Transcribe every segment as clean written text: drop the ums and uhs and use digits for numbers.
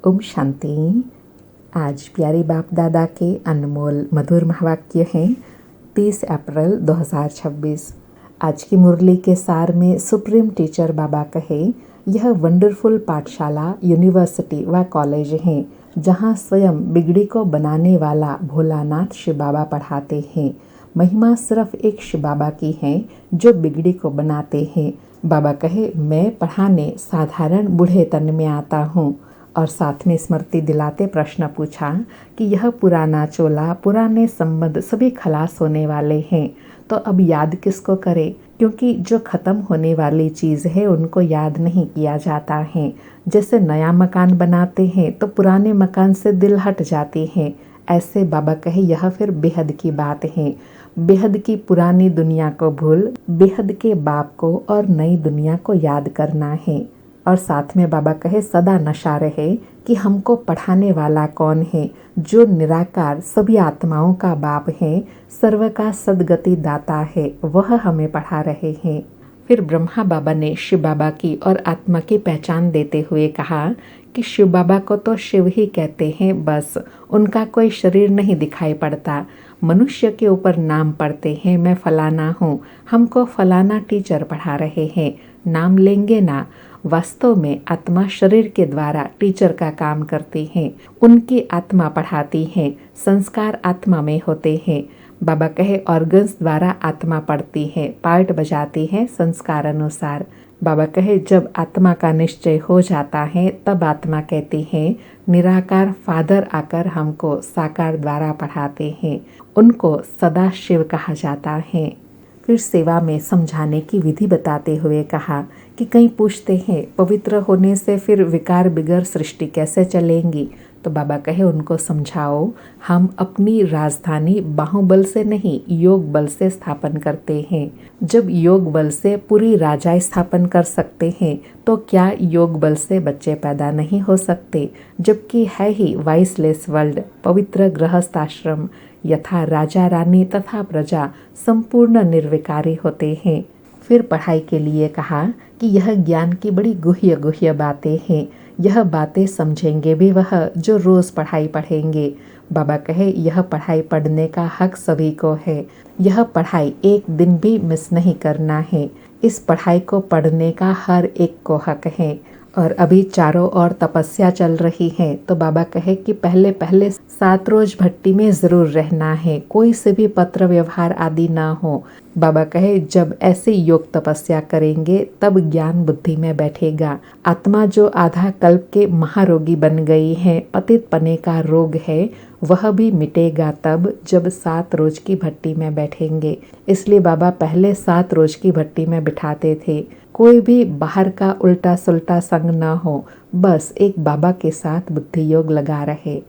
ओम शांति। आज प्यारे बाप दादा के अनमोल मधुर महावाक्य हैं 30 अप्रैल 2026। आज की मुरली के सार में सुप्रीम टीचर बाबा कहे, यह वंडरफुल पाठशाला, यूनिवर्सिटी व कॉलेज है जहाँ स्वयं बिगड़ी को बनाने वाला भोलानाथ शिव बाबा पढ़ाते हैं। महिमा सिर्फ एक शिव बाबा की है जो बिगड़ी को बनाते हैं। बाबा कहे, मैं पढ़ाने साधारण बूढ़े तन में आता हूँ। और साथ में स्मृति दिलाते प्रश्न पूछा कि यह पुराना चोला, पुराने संबंध सभी खलास होने वाले हैं, तो अब याद किसको करे, क्योंकि जो खत्म होने वाली चीज़ है उनको याद नहीं किया जाता है। जैसे नया मकान बनाते हैं तो पुराने मकान से दिल हट जाते हैं, ऐसे बाबा कहे यह फिर बेहद की बात है। बेहद की पुरानी दुनिया को भूल बेहद के बाप को और नई दुनिया को याद करना है। और साथ में बाबा कहे, सदा नशा रहे कि हमको पढ़ाने वाला कौन है, जो निराकार सभी आत्माओं का बाप है, सर्व का सदगति दाता है, वह हमें पढ़ा रहे हैं। फिर ब्रह्मा बाबा ने शिव बाबा की और आत्मा की पहचान देते हुए कहा कि शिव बाबा को तो शिव ही कहते हैं, बस उनका कोई शरीर नहीं दिखाई पड़ता। मनुष्य के ऊपर नाम पढ़ते हैं, मैं फलाना हूँ, हमको फलाना टीचर पढ़ा रहे हैं, नाम लेंगे ना। वास्तव में आत्मा शरीर के द्वारा टीचर का काम करती है, उनकी आत्मा पढ़ाती है, संस्कार आत्मा में होते हैं। बाबा कहे, ऑर्गन्स द्वारा आत्मा पढ़ती है, पार्ट बजाती है संस्कार अनुसार। बाबा कहे, जब आत्मा का निश्चय हो जाता है तब आत्मा कहती है, निराकार फादर आकर हमको साकार द्वारा पढ़ाते हैं, उनको सदा शिव कहा जाता है। फिर सेवा में समझाने की विधि बताते हुए कहा कि कई पूछते हैं, पवित्र होने से फिर विकार बिगर सृष्टि कैसे चलेंगी। तो बाबा कहे, उनको समझाओ, हम अपनी राजधानी बाहुबल से नहीं, योग बल से स्थापन करते हैं। जब योग बल से पूरी राजाई स्थापन कर सकते हैं तो क्या योग बल से बच्चे पैदा नहीं हो सकते, जबकि है ही वाइसलेस वर्ल्ड, पवित्र गृहस्थ आश्रम, यथा राजा रानी तथा प्रजा संपूर्ण निर्विकारी होते हैं। फिर पढ़ाई के लिए कहा कि यह ज्ञान की बड़ी गुह्य गुह्य बातें हैं, यह बातें समझेंगे भी वह जो रोज़ पढ़ाई पढ़ेंगे। बाबा कहे, यह पढ़ाई पढ़ने का हक सभी को है, यह पढ़ाई एक दिन भी मिस नहीं करना है, इस पढ़ाई को पढ़ने का हर एक को हक है। और अभी चारों ओर तपस्या चल रही है, तो बाबा कहे कि पहले पहले 7 रोज भट्टी में ज़रूर रहना है, कोई से भी पत्र व्यवहार आदि ना हो। बाबा कहे, जब ऐसी योग तपस्या करेंगे तब ज्ञान बुद्धि में बैठेगा। आत्मा जो आधा कल्प के महारोगी बन गई है, पतित पने का रोग है, वह भी मिटेगा तब जब 7 रोज की भट्टी में बैठेंगे। इसलिए बाबा पहले 7 रोज की भट्टी में बिठाते थे, कोई भी बाहर का उल्टा सुल्टा संग ना हो, बस एक बाबा के साथ बुद्धि योग लगा रहे।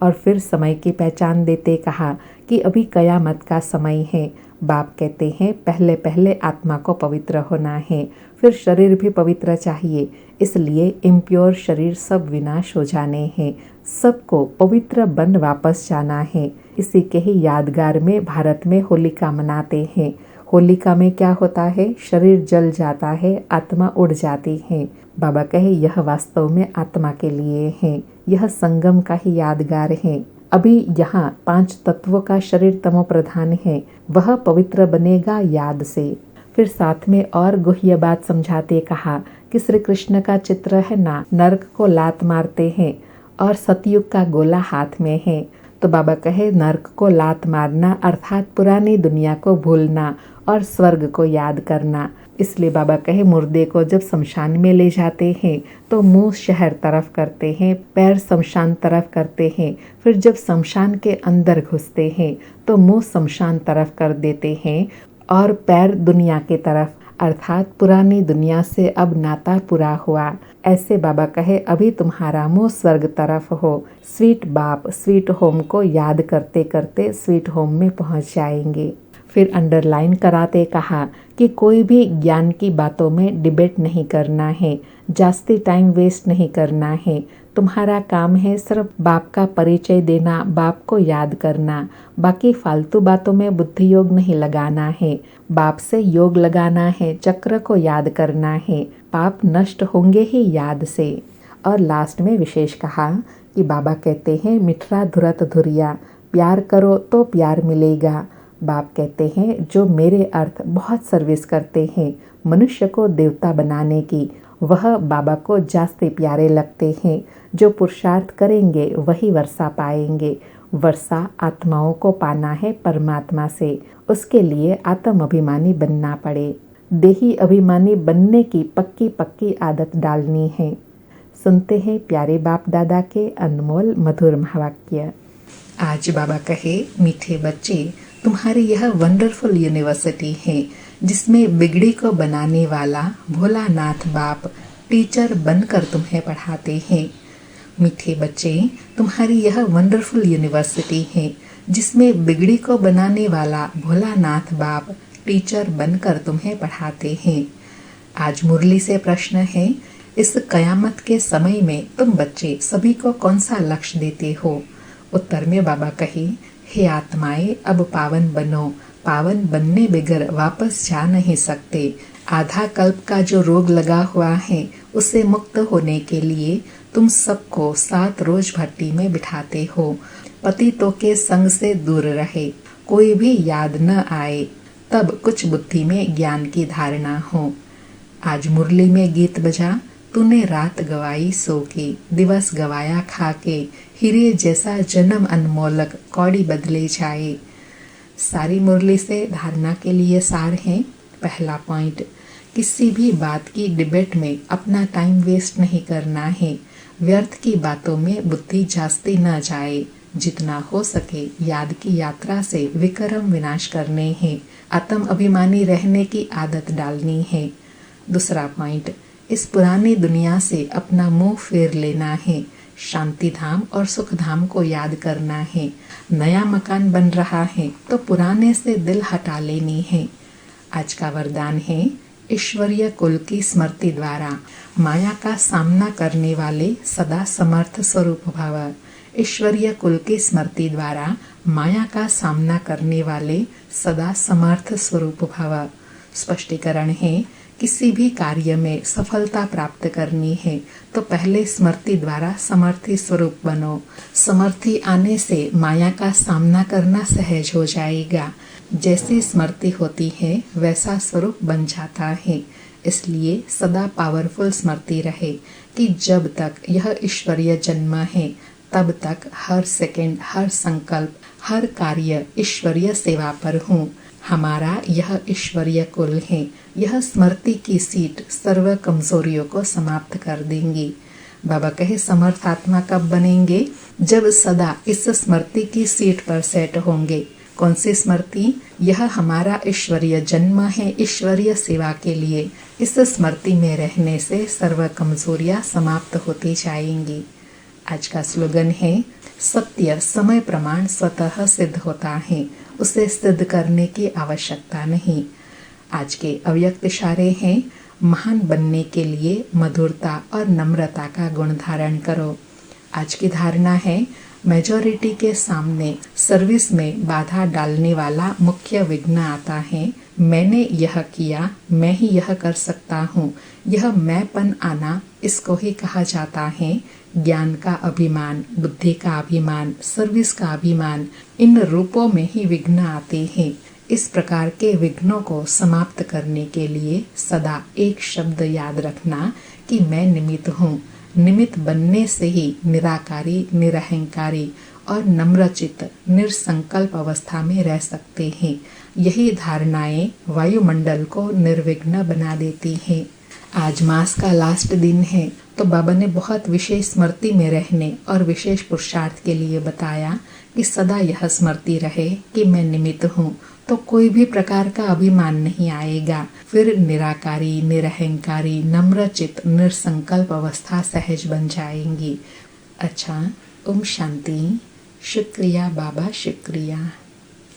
और फिर समय की पहचान देते कहा कि अभी कयामत का समय है। बाप कहते हैं, पहले पहले आत्मा को पवित्र होना है, फिर शरीर भी पवित्र चाहिए, इसलिए इम्प्योर शरीर सब विनाश हो जाने हैं, सबको पवित्र बन वापस जाना है। इसी के ही यादगार में भारत में होलिका मनाते हैं। होलिका में क्या होता है, शरीर जल जाता है, आत्मा उड़ जाती है। बाबा कहे, यह वास्तव में आत्मा के लिए है, यह संगम का ही यादगार है। अभी यहाँ 5 तत्वों का शरीर तमो प्रधान है, वह पवित्र बनेगा याद से। फिर साथ में और गुह्य बात समझाते कहा कि श्री कृष्ण का चित्र है ना, नरक को लात मारते हैं और सतयुग का गोला हाथ में है। तो बाबा कहे, नरक को लात मारना अर्थात पुरानी दुनिया को भूलना और स्वर्ग को याद करना। इसलिए बाबा कहे, मुर्दे को जब शमशान में ले जाते हैं तो मुंह शहर तरफ करते हैं, पैर शमशान तरफ करते हैं, फिर जब शमशान के अंदर घुसते हैं तो मुंह शमशान तरफ कर देते हैं और पैर दुनिया के तरफ, अर्थात पुरानी दुनिया से अब नाता पूरा हुआ। ऐसे बाबा कहे, अभी तुम्हारा मुंह स्वर्ग तरफ हो, स्वीट बाप स्वीट होम को याद करते करते स्वीट होम में पहुंच जाएंगे। फिर अंडरलाइन कराते कहा कि कोई भी ज्ञान की बातों में डिबेट नहीं करना है, जास्ती टाइम वेस्ट नहीं करना है। तुम्हारा काम है सिर्फ बाप का परिचय देना, बाप को याद करना, बाकी फालतू बातों में बुद्धि योग नहीं लगाना है, बाप से योग लगाना है, चक्र को याद करना है, पाप नष्ट होंगे ही याद से। और लास्ट में विशेष कहा कि बाबा कहते हैं मिठरा धुरत धुरिया, प्यार करो तो प्यार मिलेगा। बाप कहते हैं जो मेरे अर्थ बहुत सर्विस करते हैं मनुष्य को देवता बनाने की, वह बाबा को जास्ते प्यारे लगते हैं। जो पुरुषार्थ करेंगे वही वर्षा पाएंगे। वर्षा आत्माओं को पाना है परमात्मा से, उसके लिए आत्म अभिमानी बनना पड़े। देही अभिमानी बनने की पक्की पक्की आदत डालनी है। सुनते हैं प्यारे बाप दादा के अनमोल मधुर महावाक्य। आज बाबा कहे, मीठे बच्चे, तुम्हारी यह वंडरफुल यूनिवर्सिटी है जिसमें बिगड़ी को बनाने वाला भोलानाथ बाप टीचर बनकर तुम्हें पढ़ाते हैं। मीठे बच्चे, तुम्हारी यह वंडरफुल यूनिवर्सिटी है जिसमें बिगड़ी को बनाने वाला भोलानाथ बाप टीचर बनकर तुम्हें पढ़ाते हैं। आज मुरली से प्रश्न है, इस कयामत के समय में तुम बच्चे सभी को कौन सा लक्ष्य देते हो? उत्तर में बाबा कहे, हे आत्माएं, अब पावन बनो। पावन बनने बगैर वापस जा नहीं सकते। आधा कल्प का जो रोग लगा हुआ है उससे मुक्त होने के लिए तुम सबको 7 रोज भट्टी में बिठाते हो। पतितों के संग से दूर रहे, कोई भी याद न आए, तब कुछ बुद्धि में ज्ञान की धारणा हो। आज मुरली में गीत बजा, तूने रात गवाई सो के, दिवस गवाया खा के, हीरे जैसा जन्म अनमोलक कौड़ी बदले जाए। सारी मुरली से धारणा के लिए सार है। पहला पॉइंट, किसी भी बात की डिबेट में अपना टाइम वेस्ट नहीं करना है। व्यर्थ की बातों में बुद्धि जास्ती न जाए। जितना हो सके याद की यात्रा से विक्रम विनाश करने हैं। आत्म अभिमानी रहने की आदत डालनी है। दूसरा पॉइंट, इस पुरानी दुनिया से अपना मुंह फेर लेना है। शांति धाम और सुख धाम को याद करना है। नया मकान बन रहा है तो पुराने से दिल हटा लेनी है। आज का वरदान है, ईश्वरीय कुल की स्मृति द्वारा माया का सामना करने वाले सदा समर्थ स्वरूप भव। ईश्वरीय कुल की स्मृति द्वारा माया का सामना करने वाले सदा समर्थ स्वरूप भव। स्पष्टीकरण है, किसी भी कार्य में सफलता प्राप्त करनी है तो पहले स्मृति द्वारा समर्थी स्वरूप बनो। समर्थी आने से माया का सामना करना सहज हो जाएगा। जैसी स्मृति होती है वैसा स्वरूप बन जाता है। इसलिए सदा पावरफुल स्मृति रहे कि जब तक यह ईश्वरीय जन्म है तब तक हर सेकंड, हर संकल्प, हर कार्य ईश्वरीय सेवा पर हूँ। हमारा यह ईश्वरीय कुल है। यह स्मृति की सीट सर्व कमजोरियों को समाप्त कर देंगी। बाबा कहे, समर्थ आत्मा कब बनेंगे? जब सदा इस स्मृति की सीट पर सेट होंगे। कौन सी स्मृति? यह हमारा ईश्वरीय जन्म है, ईश्वरीय सेवा के लिए। इस स्मृति में रहने से सर्व कमजोरियां समाप्त होती जाएंगी। आज का स्लोगन है, सत्य समय प्रमाण स्वतः सिद्ध होता है, उसे सिद्ध करने की आवश्यकता नहीं। आज के अव्यक्त इशारे हैं, महान बनने के लिए मधुरता और नम्रता का गुण धारण करो। आज की धारणा है, मेजॉरिटी के सामने सर्विस में बाधा डालने वाला मुख्य विघ्न आता है। मैंने यह किया, मैं ही यह कर सकता हूँ, यह मैंपन आना, इसको ही कहा जाता है ज्ञान का अभिमान, बुद्धि का अभिमान, सर्विस का अभिमान। इन रूपों में ही विघ्न आते हैं। इस प्रकार के विघ्नों को समाप्त करने के लिए सदा एक शब्द याद रखना कि मैं निमित्त हूँ। निमित्त बनने से ही निराकारी, निरहंकारी और नम्रचित्त निरसंकल्प अवस्था में रह सकते हैं। यही धारणाएं वायुमंडल को निर्विघ्न बना देती हैं। आज मास का लास्ट दिन है तो बाबा ने बहुत विशेष स्मृति में रहने और विशेष पुरुषार्थ के लिए बताया कि सदा यह स्मृति रहे कि मैं निमित्त हूँ, तो कोई भी प्रकार का अभिमान नहीं आएगा। फिर निराकारी, निरहंकारी, नम्रचित्त, निरसंकल्प अवस्था सहज बन जाएंगी। अच्छा, ओम शांति। शुक्रिया बाबा, शुक्रिया।